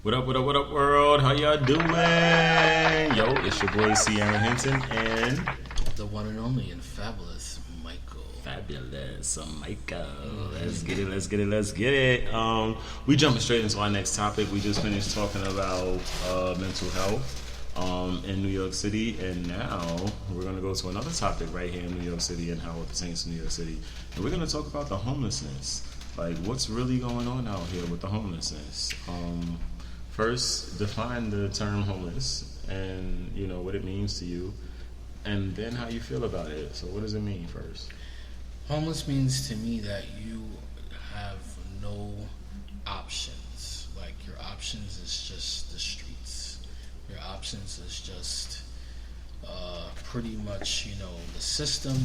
What up, world? How y'all doing? Yo, it's your boy, Aaron Hinton, and the one and only and fabulous Michael. Fabulous Michael. Let's get it. We jumping straight into our next topic. We just finished talking about mental health in New York City, and now we're going to go to another topic right here in New York City and how it pertains to New York City. And we're going to talk about the homelessness. Like, what's really going on out here with the homelessness? First, define the term homeless and, you know, what it means to you, and then how you feel about it. So what does it mean first? Homeless means to me that you have no options. Like, your options is just the streets. Your options is just pretty much, you know, the system,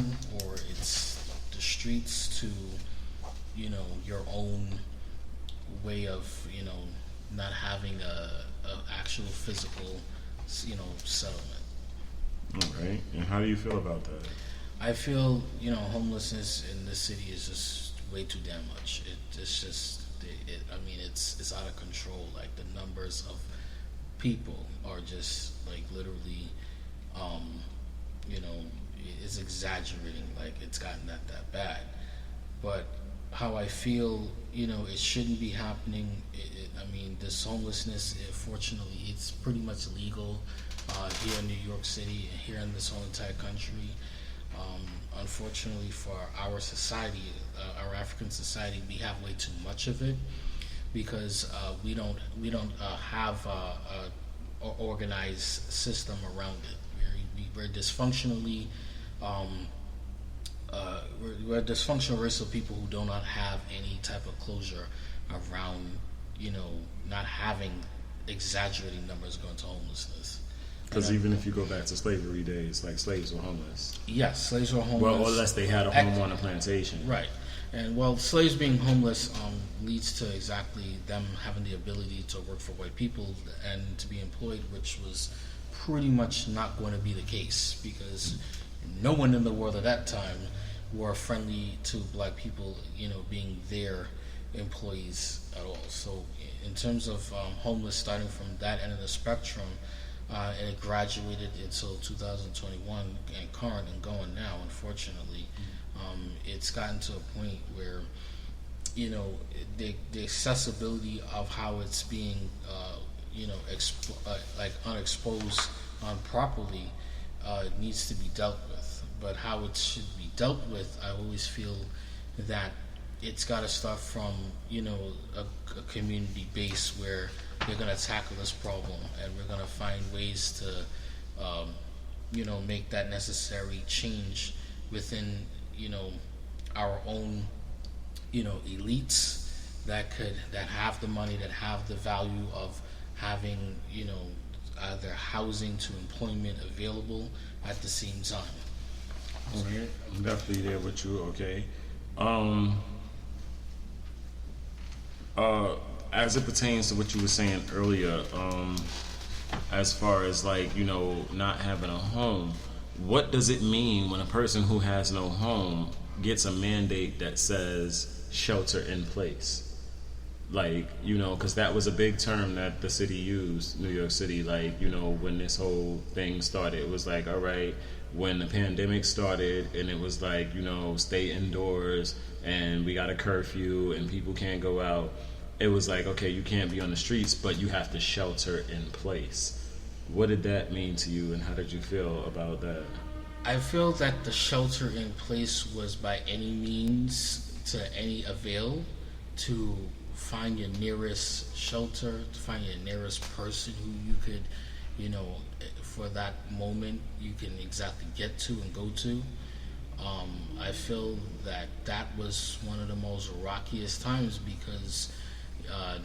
or it's the streets to, you know, your own way of, you know, not having a actual physical, you know, settlement. All right. And how do you feel about that? I feel, you know, homelessness in this city is just way too damn much. It's just, I mean, it's out of control. Like, the numbers of people are just, like, literally, you know, it's exaggerating. Like, it's gotten that bad. But how I feel, you know, it shouldn't be happening. I mean, this homelessness, fortunately, it's pretty much legal here in New York City and here in this whole entire country. Unfortunately for our society, our African society, we have way too much of it because we don't have a organized system around it. We're dysfunctionally. We're a dysfunctional race of people who do not have any type of closure around, you know, not having exaggerating numbers going to homelessness. Because even if you go back to slavery days, like, slaves were homeless. Yes, slaves were homeless. Well, unless they had a home on a plantation. Right. And, well, slaves being homeless leads to exactly them having the ability to work for white people and to be employed, which was pretty much not going to be the case because no one in the world at that time were friendly to black people, you know, being their employees at all. So in terms of homeless, starting from that end of the spectrum, and it graduated until 2021 and current and going now, unfortunately, it's gotten to a point where, you know, the accessibility of how it's being, you know, like unexposed properly needs to be dealt with. But how it should be dealt with, I always feel that it's got to start from, you know, a community base where we're going to tackle this problem and we're going to find ways to, you know, make that necessary change within, you know, our own, you know, elites that have the money, that have the value of having, you know, either housing to employment available at the same time. Okay, I'm definitely there with you. Okay, as it pertains to what you were saying earlier, as far as, like, you know, not having a home, what does it mean when a person who has no home gets a mandate that says shelter in place? Like, you know, because that was a big term that the city used, New York City. Like, you know, when this whole thing started, it was like, all right, when the pandemic started and it was like, you know, stay indoors and we got a curfew and people can't go out, it was like, okay, you can't be on the streets, but you have to shelter in place. What did that mean to you, and how did you feel about that? I feel that the shelter in place was by any means to any avail to find your nearest shelter, to find your nearest person who you could, you know, for that moment you can exactly get to and go to. I feel that was one of the most rockiest times because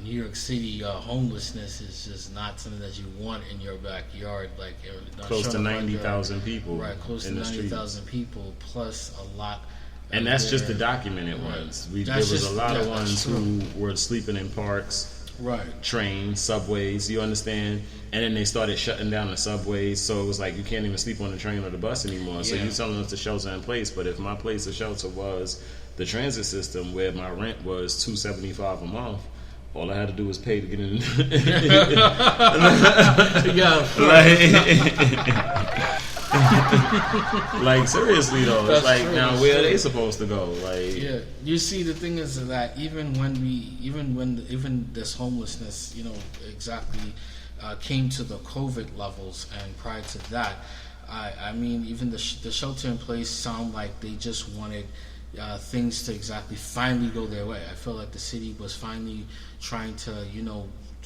New York City homelessness is just not something that you want in your backyard. Like, close to 90,000 people, right? Close to 90,000 people, plus a lot. And that's just the documented ones. There was a lot of ones who were sleeping in parks, right? Trains, subways. You understand? And then they started shutting down the subways, so it was like you can't even sleep on the train or the bus anymore. So you're telling us to shelter in place, but if my place of shelter was the transit system, where my rent was $275 a month, All I had to do was pay to get in. Yeah, Like seriously though, That's it's like true, now that's where are true. they supposed to go? Like yeah. You see, the thing is that even this homelessness, exactly came to the COVID levels, and prior to that, I mean, even the shelter in place sound like they just wanted things to exactly finally go their way. I feel like the city was finally trying to,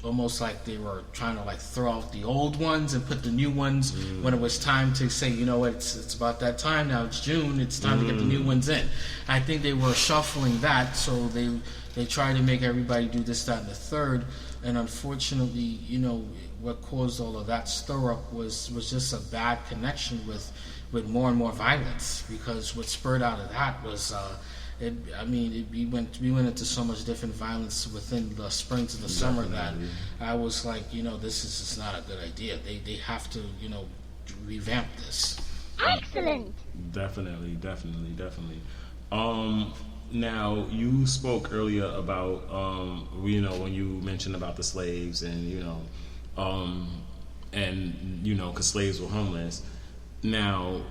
almost like they were trying to like throw out the old ones and put the new ones when it was time to say, you know what, it's about that time now. It's June. It's time to get the new ones in. I think they were shuffling that, so they tried to make everybody do this, that, and the third. And unfortunately, what caused all of that stir up was just a bad connection with more and more violence. Because what spurred out of that was. We went into so much different violence within the spring to the summer that I was like, this is just not a good idea. They have to, revamp this. Excellent. Definitely. Now you spoke earlier about when you mentioned about the slaves and because slaves were homeless. Now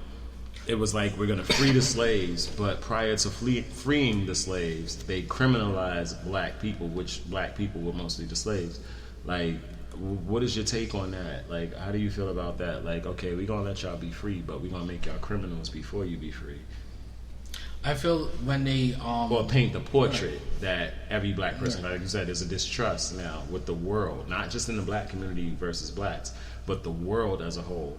it was like we're gonna free the slaves, but prior to freeing the slaves, they criminalized black people, which black people were mostly the slaves. Like, what is your take on that? Like, how do you feel about that? Like, okay, we're gonna let y'all be free, but we're gonna make y'all criminals before you be free. I feel when they Or paint the portrait that every black person, like you said, there's a distrust now with the world, not just in the black community versus blacks, but the world as a whole.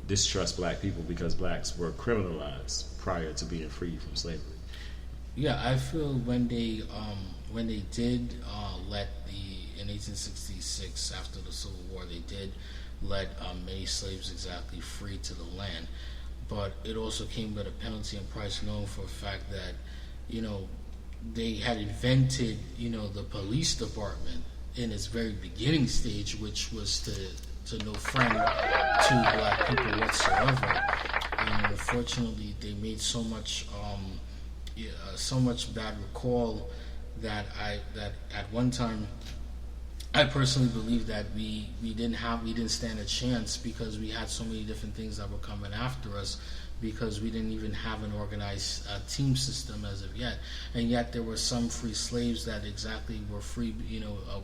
Distrust black people because blacks were criminalized prior to being freed from slavery. Yeah, I feel when they did let in 1866 after the Civil War, they did let many slaves exactly free to the land, but it also came with a penalty and price, known for the fact that they had invented the police department in its very beginning stage, which was to no friend to black people whatsoever. And unfortunately, they made so much bad recall that at one time, I personally believe that we didn't stand a chance because we had so many different things that were coming after us, because we didn't even have an organized team system as of yet. And yet there were some free slaves that exactly were free,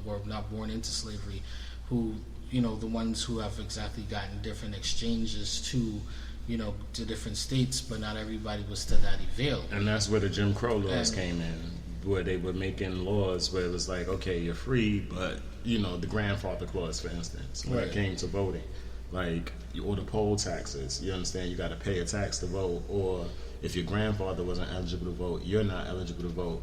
were not born into slavery, who the ones who have exactly gotten different exchanges to different states, but not everybody was to that avail. And that's where the Jim Crow laws came in, where they were making laws where it was like, okay, you're free, but the grandfather clause, for instance, when it came to voting, like, or the poll taxes, you understand, you got to pay a tax to vote, or if your grandfather wasn't eligible to vote, you're not eligible to vote.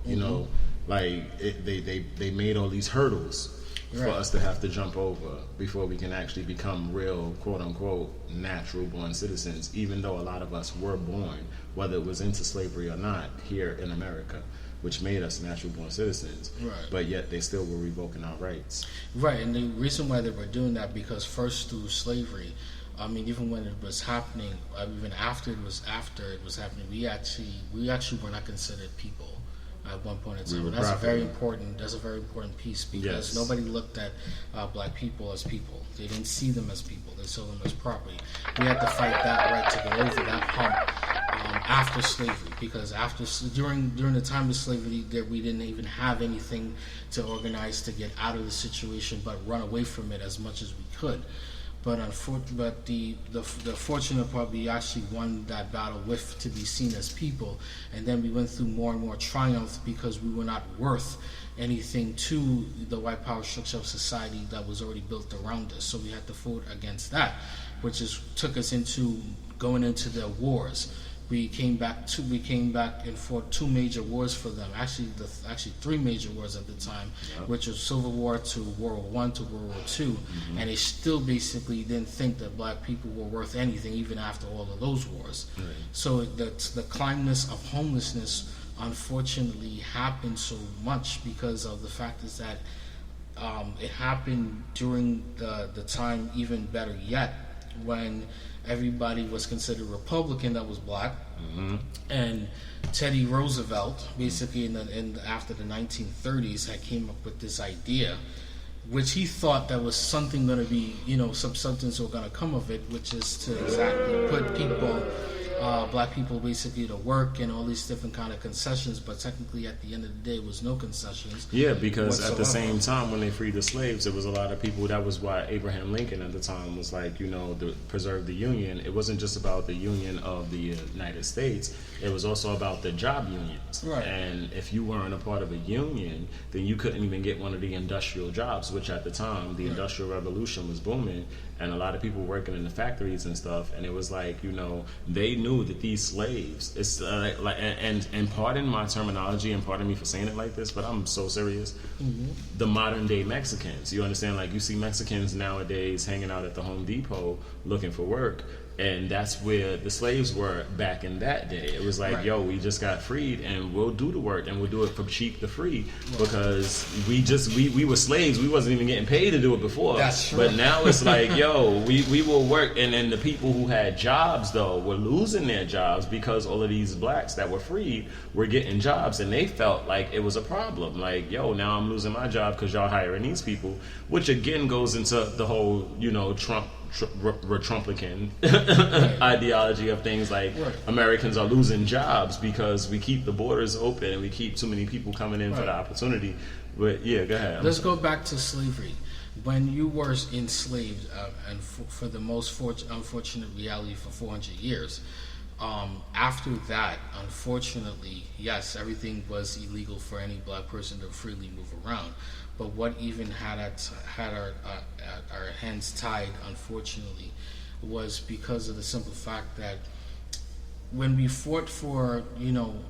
They made all these hurdles for us to have to jump over before we can actually become real, quote-unquote, natural-born citizens, even though a lot of us were born, whether it was into slavery or not, here in America, which made us natural-born citizens. Right. But yet they still were revoking our rights. Right, and the reason why they were doing that, because first through slavery, even when it was happening, even after it was happening, we actually were not considered people at one point in time. And that's a very important piece, because nobody looked at black people as people. They didn't see them as people. They saw them as property. We had to fight that right to get over that hump after slavery, because during the time of slavery, we didn't even have anything to organize to get out of the situation, but run away from it as much as we could. But the fortunate part, we actually won that battle to be seen as people, and then we went through more and more triumph because we were not worth anything to the white power structure of society that was already built around us. So we had to fight against that, which took us into going into the wars. We came back and fought two major wars for them. Actually, three major wars at the time, which was Civil War to World War I to World War II, and they still basically didn't think that black people were worth anything even after all of those wars. Right. So the climax of homelessness, unfortunately, happened so much because of the fact is that it happened during the time, even better yet, when everybody was considered Republican that was black, and Teddy Roosevelt, basically after the 1930s, had came up with this idea, which he thought that was something going to be, some substance was going to come of it, which is to exactly put people, black people, basically to work and all these different kind of concessions. But technically, at the end of the day, it was no concessions. Yeah, because whatsoever. At the same time, when they freed the slaves, there was a lot of people. That was why Abraham Lincoln at the time was like, to preserve the Union. It wasn't just about the Union of the United States. It was also about the job unions. Right. And if you weren't a part of a union, then you couldn't even get one of the industrial jobs, which at the time, the Industrial Revolution was booming. And a lot of people working in the factories and stuff, and it was like, they knew that these slaves, it's and pardon my terminology and pardon me for saying it like this, but I'm so serious. The modern day Mexicans, you understand? Like, you see Mexicans nowadays hanging out at the Home Depot looking for work. And that's where the slaves were back in that day. It was like, yo, we just got freed, and we'll do the work, and we'll do it from cheap to free, because we were slaves. We wasn't even getting paid to do it before. That's true. But now it's like, yo, we will work, and then the people who had jobs though were losing their jobs because all of these blacks that were freed were getting jobs, and they felt like it was a problem. Like, yo, now I'm losing my job because y'all hiring these people, which again goes into the whole, Trumplican ideology of things like Americans are losing jobs because we keep the borders open and we keep too many people coming in for the opportunity. But yeah, go ahead. Let's go back to slavery. When you were enslaved, and for the most unfortunate reality for 400 years, after that, unfortunately, yes, everything was illegal for any black person to freely move around. But what even had our hands tied, unfortunately, was because of the simple fact that when we fought for,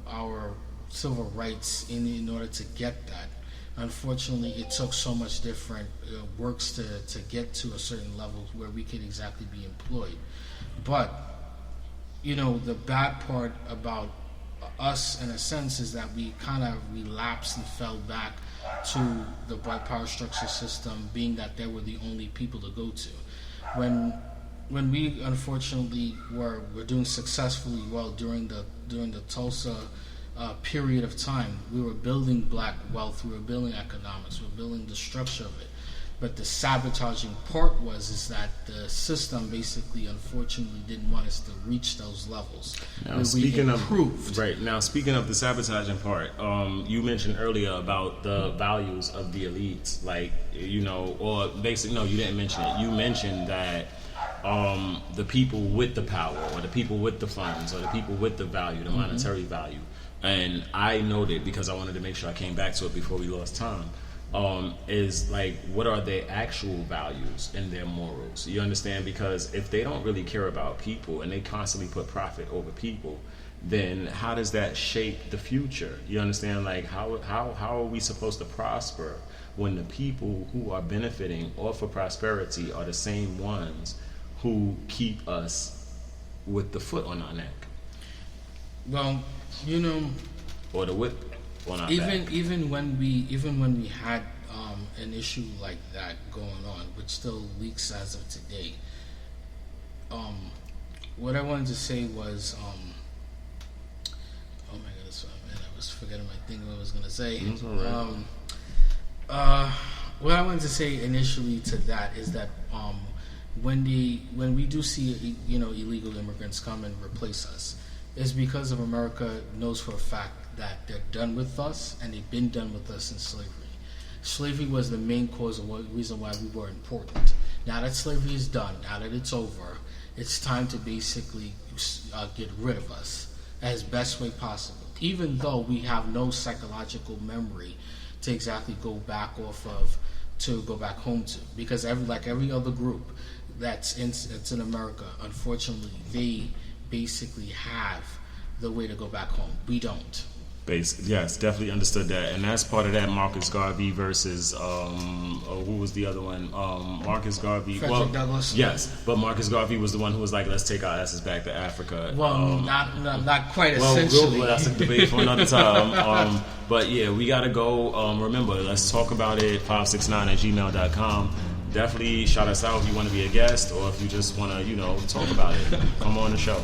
our civil rights in order to get that, unfortunately, it took so much different works to get to a certain level where we could exactly be employed. But, the bad part about us, in a sense, is that we kind of relapsed and fell back to the white power structure system, being that they were the only people to go to. When we unfortunately were doing successfully well during the Tulsa period of time, we were building black wealth, we were building economics, we were building the structure of it. But the sabotaging part is that the system basically, unfortunately, didn't want us to reach those levels. Now, speaking of the sabotaging part, you mentioned earlier about the values of the elites, like, or basically, no, you didn't mention it. You mentioned that the people with the power, or the people with the funds, or the people with the value, the monetary value, and I noted, because I wanted to make sure I came back to it before we lost time. Is like, what are their actual values and their morals? You understand? Because if they don't really care about people and they constantly put profit over people, then how does that shape the future? You understand? Like, how are we supposed to prosper when the people who are benefiting off of prosperity are the same ones who keep us with the foot on our neck? Well, or the whip. Even when we had an issue like that going on, which still leaks as of today, what I wanted to say was, oh my goodness, man, I was forgetting my thing. What I was gonna say. That's all right. What I wanted to say initially to that is that when we do see illegal immigrants come and replace us, is because of America knows for a fact that they're done with us, and they've been done with us since slavery. Slavery was the main cause of reason why we were important. Now that slavery is done, now that it's over, it's time to basically get rid of us as best way possible. Even though we have no psychological memory to exactly go back home to, because every other group that's in America, unfortunately, they basically have the way to go back home. We don't. Yes, definitely understood that, and that's part of that Marcus Garvey versus who was the other one? Marcus Garvey. Frederick Douglass. Yes, but Marcus Garvey was the one who was like, "Let's take our asses back to Africa." Well, not quite. Essentially, that's a debate for another time. But yeah, we gotta go. Remember, let's talk about it. 569@gmail.com. definitely shout us out if you want to be a guest or if you just want to, talk about it. Come on the show.